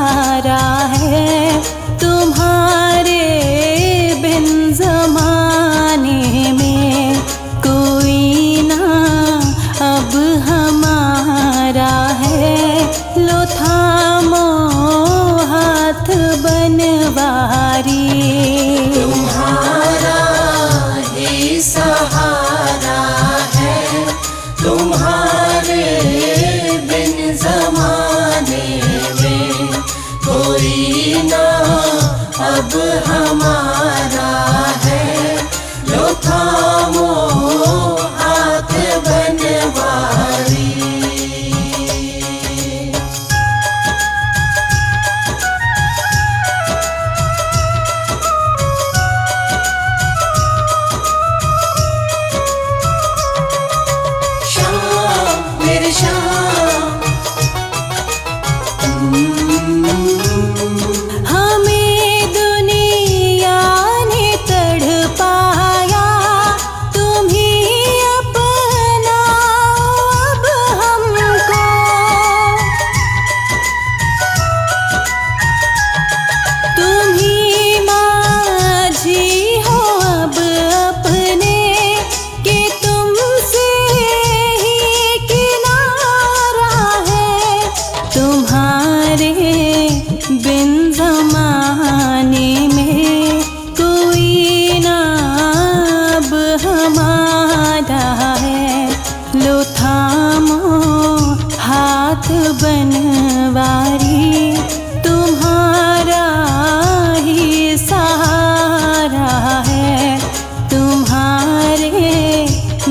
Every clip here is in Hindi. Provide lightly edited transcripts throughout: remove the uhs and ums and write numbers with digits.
सहारा है, तुम्हारे बिन ज़माने में कोई ना अब हमारा है। लो थामो हाथ बनवारी, तुम्हारा ही सहारा है, तुम्हारे बिन ज़माने में कोई ना अब हमारा है। लो थामो हाथ बनवारी। हमें दुनिया ने तड़पाया, तुम ही अपनाओ अब हमको। तुम ही माझी हो अब अपने, कि तुमसे ही किनारा है। तुम्हारे बिन ज़माने में कोई ना अब हमारा है। लो थामो हाथ बनवारी, तुम्हारा ही सहारा है, तुम्हारे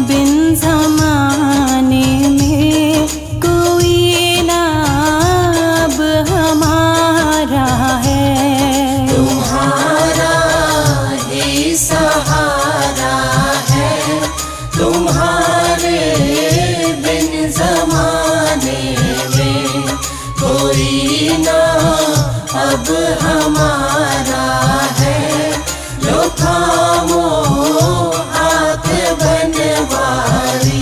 बिन ज़माने में कोई ना अब हमारा है। तुम्हारा ही सहारा है, तुम्हारे बिन ज़माने में कोई ना अब हमारा है। लो थामो हाथ बनवारी।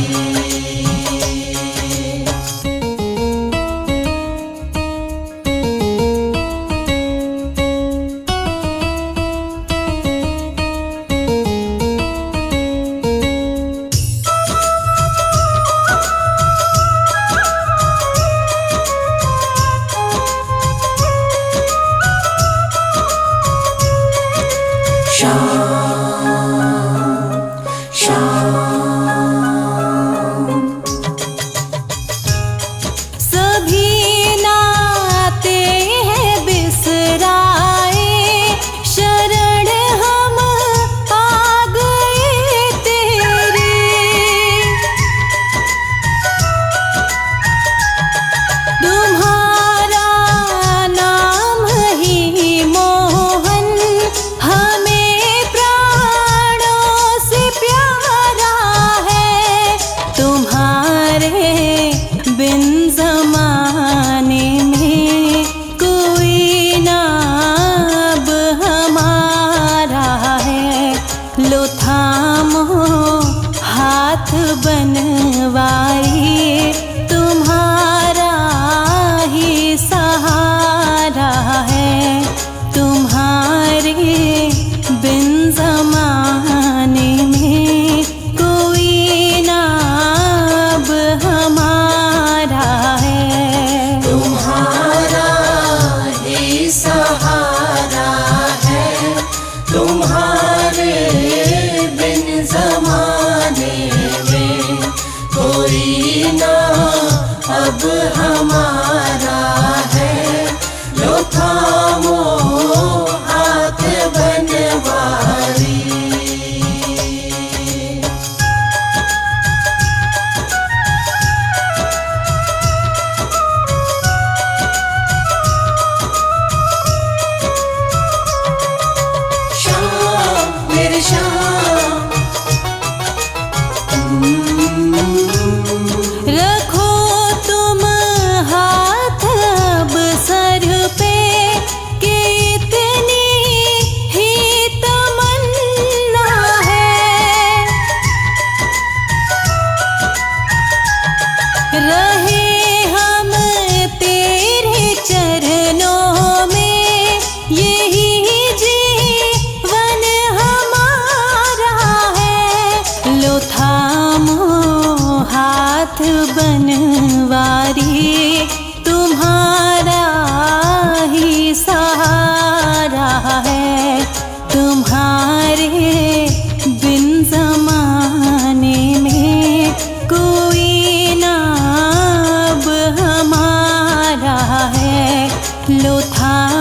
लो था